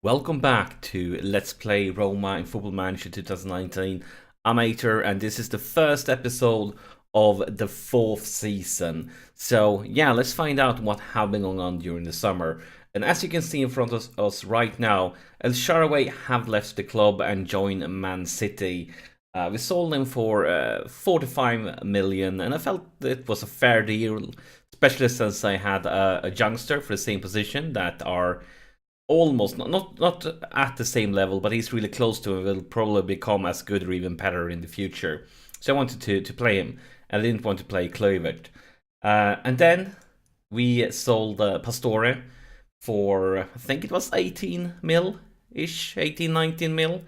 Welcome back to Let's Play Roma in Football Manager 2019. I'm Ater, and this is the first episode of the fourth season. So yeah, let's find out what has been going on during the summer. And as you can see in front of us right now, El Shaarawy have left the club and joined Man City. We sold him for 45 million, and I felt it was a fair deal, especially since I had a youngster for the same position that are almost not at the same level, but he's really close to it. Will probably become as good or even better in the future. So I wanted to play him. I didn't want to play Kluivert. And then we sold Pastore for, I think it was 18 mil ish, 18, 19 mil.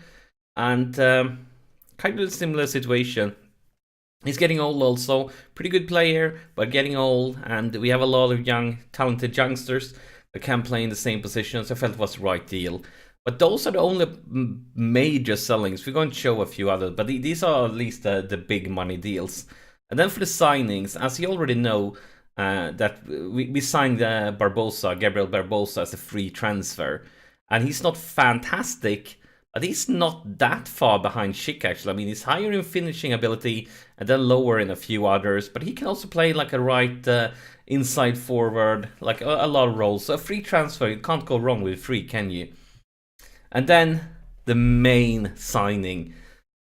And kind of a similar situation. He's getting old also, pretty good player, but getting old, and we have a lot of young, talented youngsters that can play in the same position, so I felt it was the right deal. But those are the only major sellings. We're going to show a few others, but these are at least the big money deals. And then for the signings, as you already know, that we signed Gabriel Barbosa, as a free transfer. And he's not fantastic, but he's not that far behind Schick, actually. I mean, he's higher in finishing ability and then lower in a few others. But he can also play like a right inside forward, like a lot of roles. So a free transfer, you can't go wrong with free, can you? And then the main signing,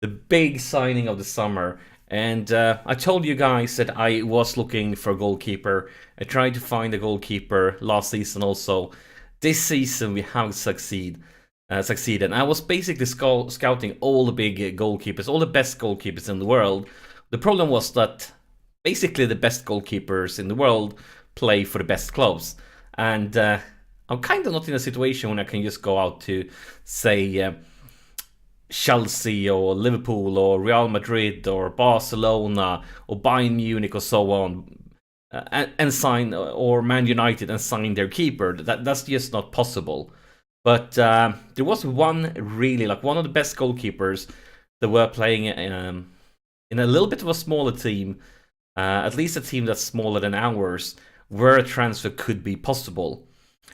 the big signing of the summer. And I told you guys that I was looking for a goalkeeper. I tried to find a goalkeeper last season also. This season we have succeeded. I was basically scouting all the big goalkeepers, all the best goalkeepers in the world. The problem was that basically the best goalkeepers in the world play for the best clubs. And I'm kind of not in a situation when I can just go out to, say, Chelsea or Liverpool or Real Madrid or Barcelona or Bayern Munich or so on, and sign, or Man United and sign their keeper. That's just not possible. But there was one really, like one of the best goalkeepers that were playing in a little bit of a smaller team, at least a team that's smaller than ours, where a transfer could be possible.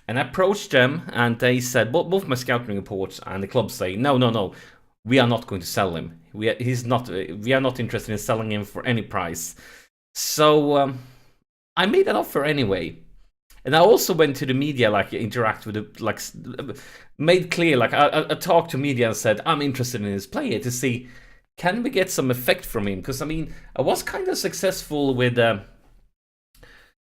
And I approached them, and they said, both my scouting reports and the club say, no, we are not going to sell him. We are not interested in selling him for any price. So I made an offer anyway. And I also went to the media, like interact with it, like made clear, like I talked to media and said I'm interested in his player to see, can we get some effect from him? Because I mean, I was kind of successful with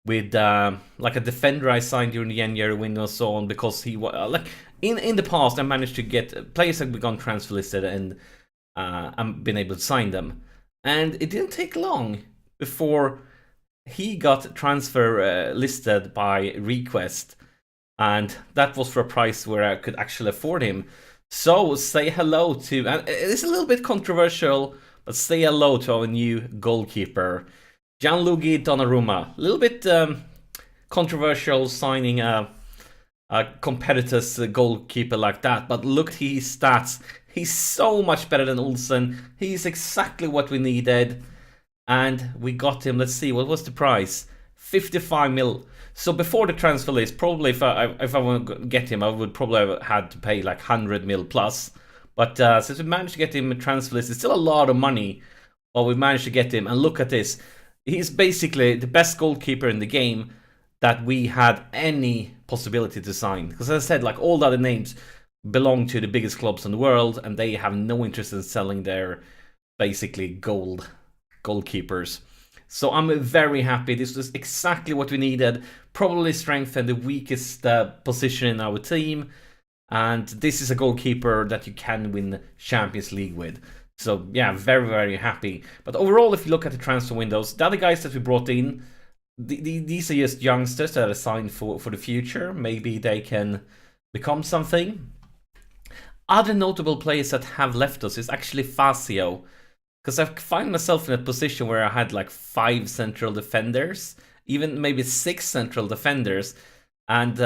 like a defender I signed during the January window and so on, because he was like in the past I managed to get players that become transfer listed and I've been able to sign them, and it didn't take long before he got transfer listed by request, and that was for a price where I could actually afford him. So say hello to, and it's a little bit controversial, but say hello to our new goalkeeper, Gianluigi Donnarumma. A little bit controversial signing a competitor's goalkeeper like that, but look at his stats. He's so much better than Olsen. He's exactly what we needed. And we got him, let's see, what was the price? 55 mil. So before the transfer list, probably if I want to get him, I would probably have had to pay like 100 mil plus. But since we managed to get him a transfer list, it's still a lot of money. But we managed to get him, and look at this. He's basically the best goalkeeper in the game that we had any possibility to sign. Because as I said, like all the other names belong to the biggest clubs in the world, and they have no interest in selling their basically goalkeepers. So I'm very happy. This was exactly what we needed. Probably strengthen the weakest position in our team. And this is a goalkeeper that you can win Champions League with. So yeah, very, very happy. But overall, if you look at the transfer windows, the other guys that we brought in, these are just youngsters that are signed for the future. Maybe they can become something. Other notable players that have left us is actually Fazio. Because I find myself in a position where I had like 5 central defenders, even maybe 6 central defenders, and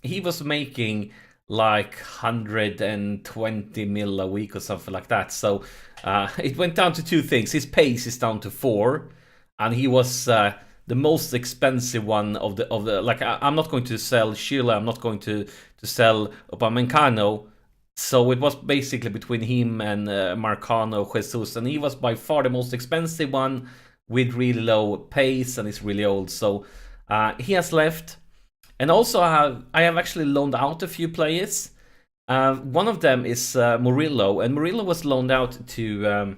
he was making like 120 mil a week or something like that. So it went down to 2 things. His pace is down to 4, and he was the most expensive one of the like. I'm not going to sell Sheila. I'm not going to sell Upamecano. So it was basically between him and Marcano, Jesus, and he was by far the most expensive one with really low pace, and he's really old. So he has left. And also I have actually loaned out a few players. One of them is Murillo, and Murillo was loaned out to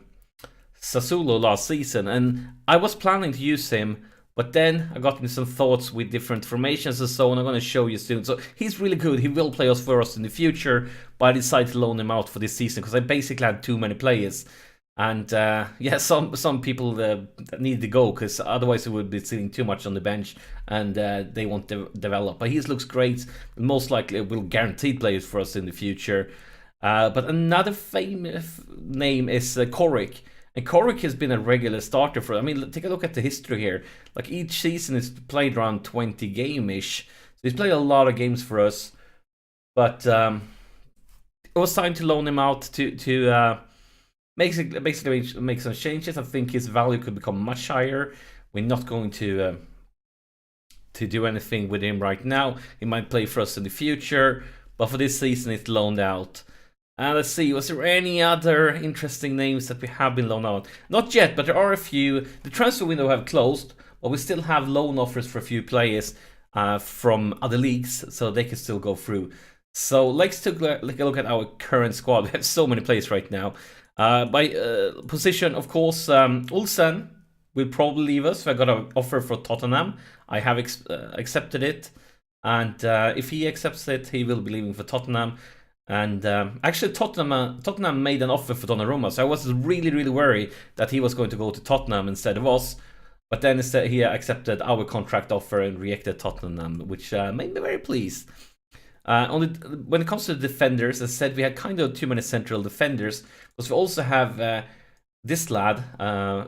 Sassuolo last season, and I was planning to use him, but then I got me some thoughts with different formations and so on. I'm going to show you soon. So he's really good. He will play us for us in the future, but I decided to loan him out for this season because I basically had too many players. And yeah, some people need to go because otherwise it would be sitting too much on the bench and they won't develop. But he looks great. Most likely will guaranteed players for us in the future. But another famous name is Korik. And Korik has been a regular starter for. I mean, take a look at the history here. Like each season is played around 20 game-ish. So he's played a lot of games for us. But it was time to loan him out to basically make some changes. I think his value could become much higher. We're not going to do anything with him right now. He might play for us in the future, but for this season it's loaned out. Let's see, was there any other interesting names that we have been loaned out? Not yet, but there are a few. The transfer window have closed, but we still have loan offers for a few players from other leagues, so they can still go through. So let's take a look at our current squad. We have so many players right now. By position, of course, Olsen will probably leave us. I got an offer for Tottenham. I have accepted it, and if he accepts it, he will be leaving for Tottenham. And actually, Tottenham made an offer for Donnarumma, so I was really worried that he was going to go to Tottenham instead of us. But then instead, he accepted our contract offer and rejected Tottenham, which made me very pleased. When it comes to the defenders, as I said, we had kind of too many central defenders, because we also have this lad.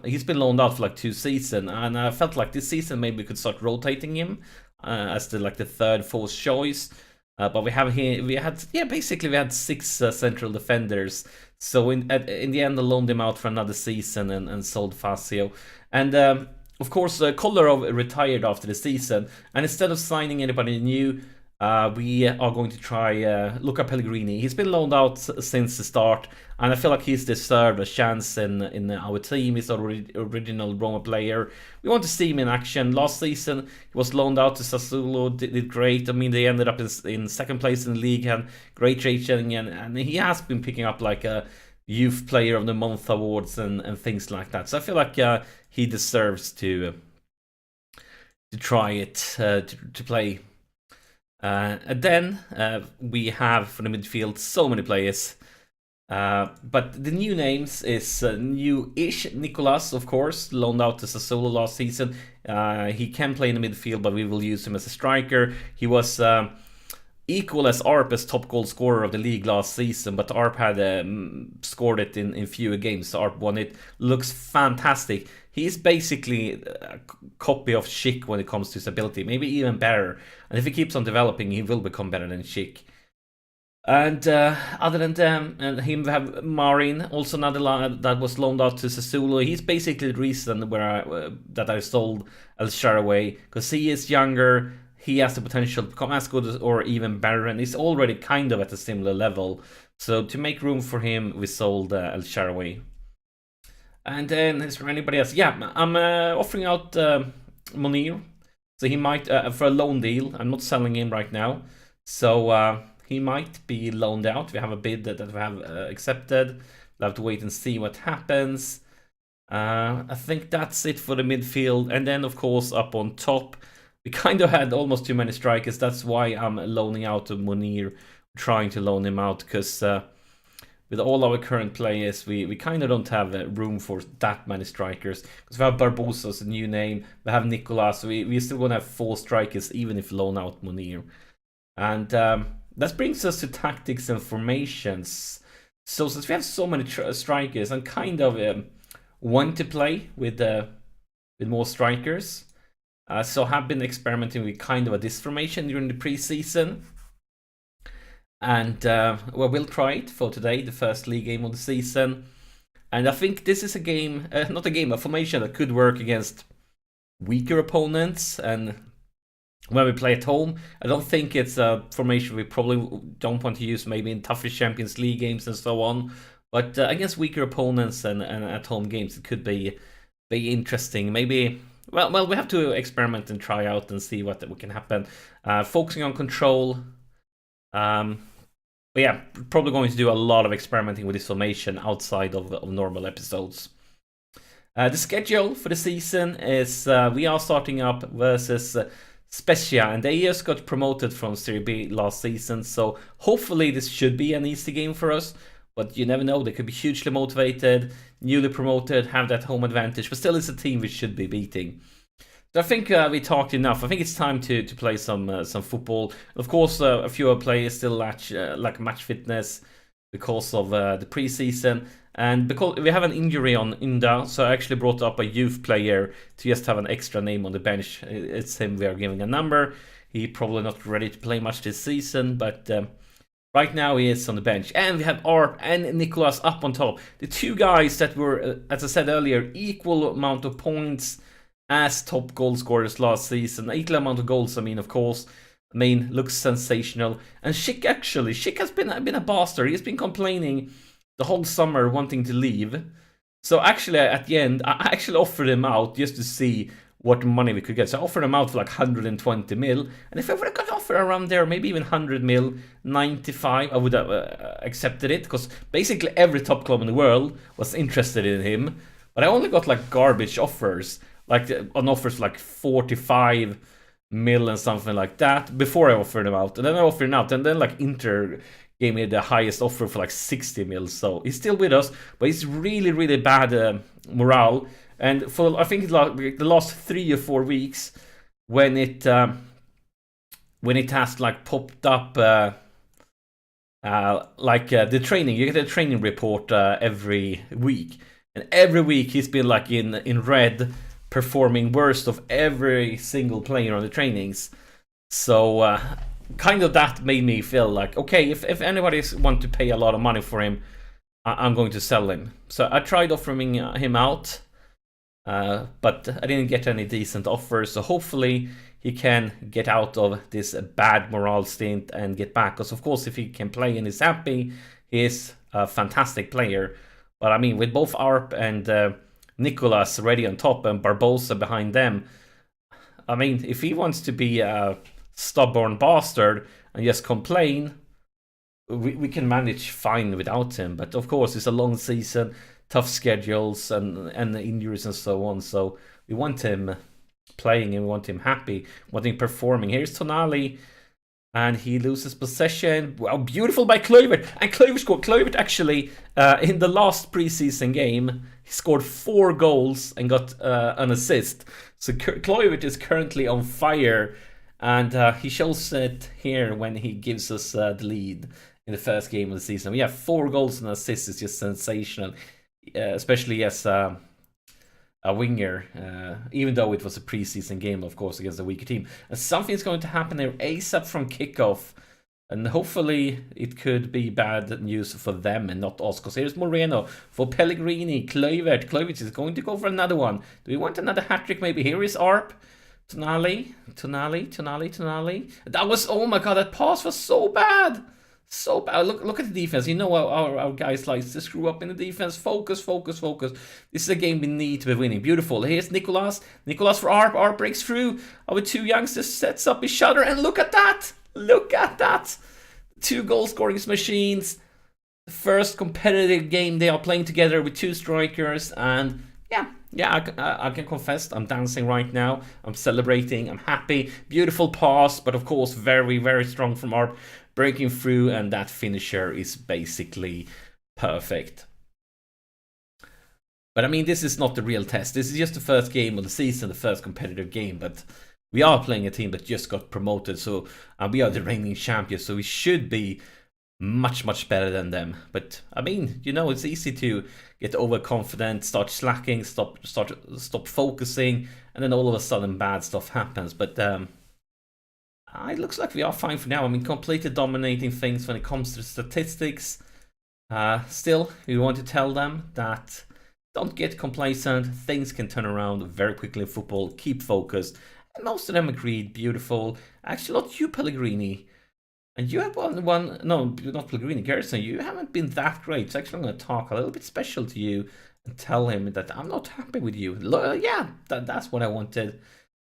He's been loaned out for like 2 seasons, and I felt like this season maybe we could start rotating him as the third, fourth choice. But we had 6 central defenders. So in the end, I loaned him out for another season and sold Fazio. And of course, Kolarov retired after the season, and instead of signing anybody new, we are going to try Luca Pellegrini. He's been loaned out since the start, and I feel like he's deserved a chance in our team. He's an original Roma player. We want to see him in action. Last season, he was loaned out to Sassuolo, did great. I mean, they ended up in second place in the league, and great rating, and he has been picking up like a Youth Player of the Month awards and things like that. So I feel like he deserves to try it, to play. And then we have for the midfield so many players, but the new names is new-ish. Nicolas, of course, loaned out to Sassuolo last season. He can play in the midfield, but we will use him as a striker. He was equal as Arp as top goal scorer of the league last season, but Arp had scored it in fewer games, so Arp won it. Looks fantastic. He's basically a copy of Schick when it comes to his ability, maybe even better. And if he keeps on developing, he will become better than Schick. And other than them and him, we have Marin, also another lad that was loaned out to Sassuolo. He's basically the reason that I sold El Shaarawy, because he is younger. He has the potential to become as good as, or even better, and he's already kind of at a similar level. So to make room for him, we sold El Shaarawy. And then is there anybody else? Yeah, I'm offering out Munir. So he might, for a loan deal. I'm not selling him right now. So he might be loaned out. We have a bid that we have accepted. We'll have to wait and see what happens. I think that's it for the midfield. And then, of course, up on top, we kind of had almost too many strikers. That's why I'm loaning out to Munir, trying to loan him out, because with all our current players, we kind of don't have room for that many strikers. Because we have Barbosa's a new name, we have Nicolas, so we're still going to have 4 strikers, even if loan out Munir. And that brings us to tactics and formations. So since we have so many strikers, I'm kind of want to play with more strikers. So have been experimenting with kind of a this formation during the preseason. And we'll try it for today, the first league game of the season. And I think this is a game, a formation that could work against weaker opponents, and when we play at home, I don't think it's a formation we probably don't want to use maybe in tougher Champions League games and so on. But against weaker opponents and at home games, it could be interesting. Maybe, well, we have to experiment and try out and see what can happen. Focusing on control. But yeah, probably going to do a lot of experimenting with this formation outside of normal episodes. The schedule for the season is we are starting up versus Spezia, and they just got promoted from Serie B last season, so hopefully this should be an easy game for us. But you never know, they could be hugely motivated, newly promoted, have that home advantage, but still it's a team we should be beating. So I think we talked enough. I think it's time to play some football. Of course, a few players still lack match fitness because of the preseason. And because we have an injury on Inda, so I actually brought up a youth player to just have an extra name on the bench. It's him we are giving a number. He probably not ready to play much this season, but right now he is on the bench. And we have Arp and Nicolas up on top. The two guys that were, as I said earlier, equal amount of points as top goal scorers last season. Equal amount of goals, I mean, of course. I mean, looks sensational. And Schick has been a bastard. He's been complaining the whole summer wanting to leave. So actually at the end, I actually offered him out just to see what money we could get. So I offered him out for like 120 mil. And if I would have got offer around there, maybe even 100 mil, 95, I would have accepted it. Because basically every top club in the world was interested in him. But I only got like garbage offers. Like on offers like 45 mil and something like that before I offered him out. And then I offered him out. And then like Inter gave me the highest offer for like 60 mil. So he's still with us, but it's really, really bad morale. And for I think the last 3 or 4 weeks, when it has like popped up the training, you get a training report every week, and every week he's been like in red, performing worst of every single player on the trainings. So kind of that made me feel like, okay, if anybody want to pay a lot of money for him, I'm going to sell him. So I tried offering him out, but I didn't get any decent offers. So hopefully he can get out of this bad morale stint and get back. Because of course, if he can play and is happy, he is a fantastic player. But I mean, with both Arp and Nicolas ready on top and Barbosa behind them, I mean, if he wants to be a stubborn bastard and just complain, we can manage fine without him. But of course, it's a long season, tough schedules, and injuries and so on. So we want him playing and we want him happy, want him performing. Here's Tonali, and he loses possession. Wow, beautiful by Kluivert. And Kluivert scored. Kluivert actually, in the last preseason game, he scored 4 goals and got an assist. So Kluivert is currently on fire. And he shows it here when he gives us the lead in the first game of the season. We have 4 goals and assists. It's just sensational, especially as a winger, even though it was a preseason game, of course, against a weaker team. And something's going to happen there ASAP from kickoff. And hopefully it could be bad news for them and not us. Because here's Moreno for Pellegrini, Kluivert. Kluivert is going to go for another one. Do we want another hat-trick maybe? Here is Arp. Tonali. That was, oh my god, that pass was so bad. So bad. Look at the defense. You know our guys like to screw up in the defense. Focus. This is a game we need to be winning. Beautiful. Here's Nicolas. Nicolas for Arp. Arp breaks through. Our 2 youngsters sets up each other. And look at that. 2 goal scoring machines. The first competitive game they are playing together with 2 strikers. And yeah, I can confess, I'm dancing right now. I'm celebrating, I'm happy. Beautiful pass, but of course very, very strong from Arp, breaking through, and that finisher is basically perfect. But I mean, this is not the real test. This is just the first game of the season, the first competitive game, but we are playing a team that just got promoted, so we are the reigning champions, so we should be much better than them. But I mean, you know, it's easy to get overconfident, start slacking, stop focusing, and then all of a sudden bad stuff happens. But it looks like we are fine for now. I mean, completely dominating things when it comes to statistics. Still, we want to tell them that Don't get complacent. Things can turn around very quickly in football. Keep focused. And most of them agreed. Beautiful. Actually, not you, Pellegrini. And you have one. No, not Pellegrini. Garrison, you haven't been that great. So actually, I'm going to talk a little bit special to you and tell him that I'm not happy with you. Yeah, that's what I wanted.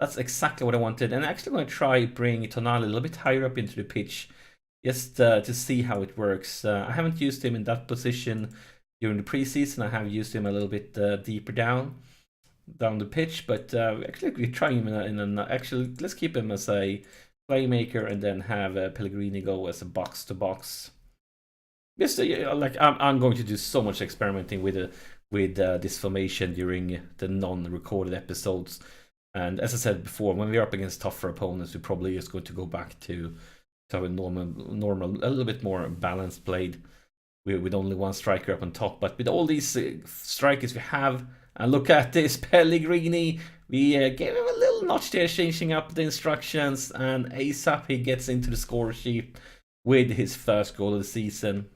That's exactly what I wanted. And I'm actually going to try bring Tonali a little bit higher up into the pitch, just to see how it works. I haven't used him in that position during the preseason. I have used him a little bit deeper down the pitch, but actually we try him actually let's keep him as a playmaker and then have Pellegrini go as a box to box. Yes, like I'm going to do so much experimenting with this formation during the non-recorded episodes. And as I said before, when we're up against tougher opponents, we probably just going to go back to a normal, a little bit more balanced played with only one striker up on top. But with all these strikers we have, and look at this, Pellegrini, we gave him a little notch there, changing up the instructions, and ASAP he gets into the score sheet with his first goal of the season.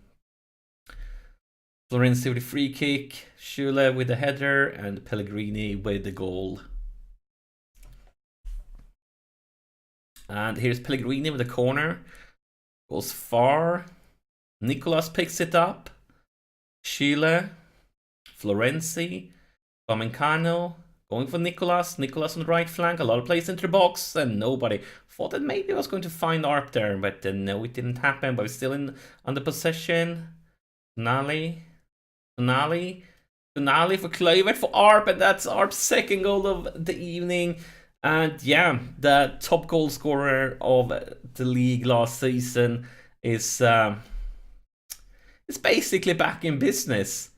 Florenzi with a free kick, Schule with the header, and Pellegrini with the goal. And here's Pellegrini with a corner. Goes far. Nicolas picks it up. Schule. Florenzi. Domenicano. Going for Nicolas. Nicolas on the right flank. A lot of plays into the box. And nobody. Thought that maybe I was going to find Arp there. But no, it didn't happen. But we're still under possession. Tonali for Kluivert for Arp. And that's Arp's second goal of the evening. And yeah, the top goal scorer of the league last season is basically back in business.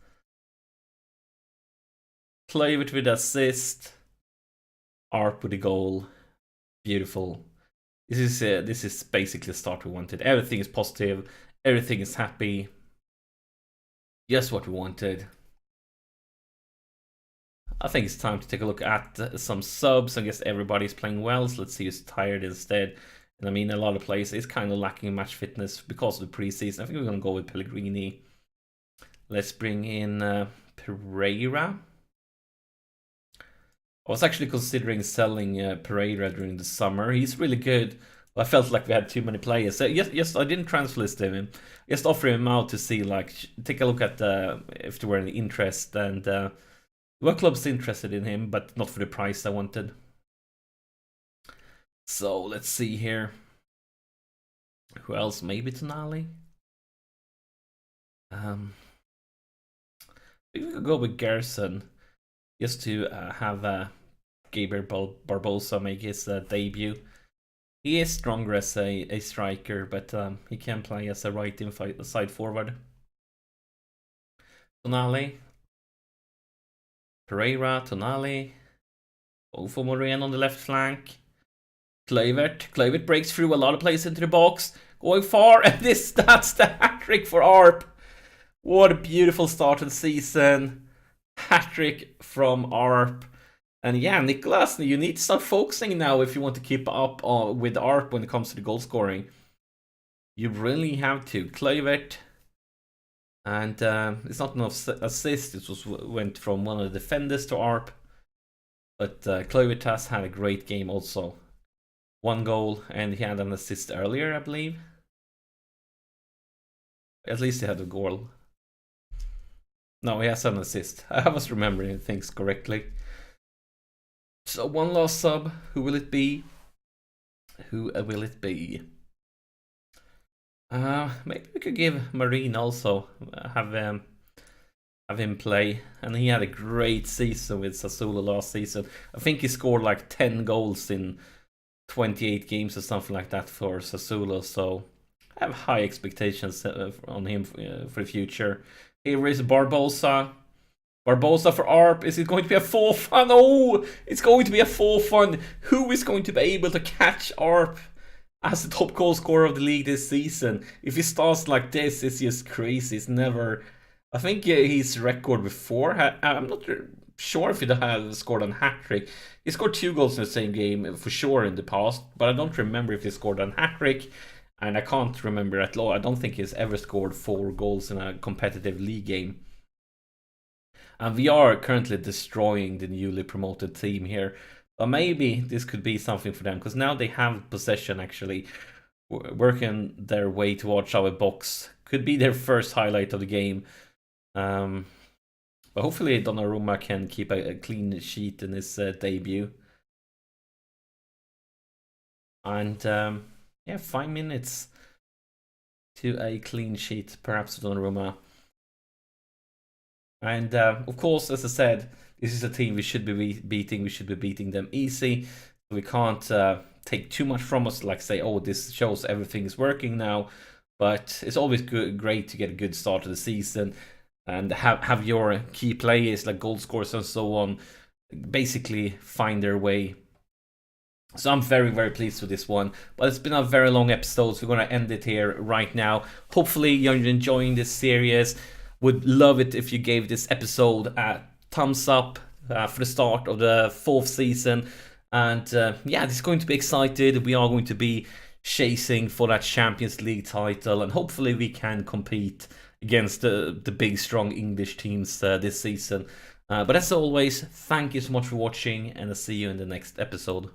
Kluivert with assist, Arp with a goal. Beautiful. This is basically the start we wanted. Everything is positive. Everything is happy. Just what we wanted. I think it's time to take a look at some subs. I guess everybody's playing well, so let's see who's tired instead. And I mean, a lot of players is kind of lacking match fitness because of the preseason. I think we're going to go with Pellegrini. Let's bring in Pereira. I was actually considering selling Pereira during the summer. He's really good. I felt like we had too many players. So yes, I didn't transfer list him. Just offer him out to see, like, take a look at if there were any interest. And what club's interested in him, but not for the price I wanted. So let's see here. Who else? Maybe Tonali. We could go with Garrison, just to have Gabriel Barbosa make his debut. He is stronger as a striker, but he can play as a right side forward. Tonali. Pereira, Tonali. Go for Moreno on the left flank. Kluivert breaks through a lot of plays into the box. Going far, and that's the hat-trick for Arp. What a beautiful start to the season. Hat-trick from Arp. And yeah, Nicolas, you need to start focusing now if you want to keep up with Arp when it comes to the goal scoring. You really have to. Kluivert. And it's not enough assist. It went from one of the defenders to Arp. But Kluivert has had a great game also. 1 goal, and he had an assist earlier, I believe. At least he had a goal. No, he has an assist. I was remembering things correctly. So 1 last sub. Who will it be? Who will it be? Maybe we could give Marine also, have him play. And he had a great season with Sassuolo last season. I think he scored like 10 goals in 28 games or something like that for Sassuolo. So I have high expectations on him for the future. Here is Barbosa. Barbosa for Arp. Is it going to be a 4-1? Oh, it's going to be a 4-1. Who is going to be able to catch Arp as the top goal scorer of the league this season? If he starts like this, it's just crazy. It's never... I think his record before... I'm not sure if he has scored a hat-trick. He scored 2 goals in the same game for sure in the past, but I don't remember if he scored a hat-trick, and I can't remember at all. I don't think he's ever scored 4 goals in a competitive league game. And we are currently destroying the newly promoted team here. But maybe this could be something for them, because now they have possession actually, working their way towards our box. Could be their first highlight of the game. But hopefully Donnarumma can keep a clean sheet in his debut. And yeah, 5 minutes to a clean sheet, perhaps Donnarumma. And of course, as I said, this is a team we should be beating. We should be beating them easy. We can't take too much from us, like say, oh, this shows everything is working now. But it's always great to get a good start to the season and have your key players like goal scorers and so on basically find their way. So I'm very, very pleased with this one. But it's been a very long episode, so we're going to end it here right now. Hopefully you're enjoying this series. Would love it if you gave this episode a thumbs up for the start of the 4th season. And yeah, it's going to be excited. We are going to be chasing for that Champions League title, and hopefully we can compete against the big, strong English teams this season. But as always, thank you so much for watching, and I'll see you in the next episode.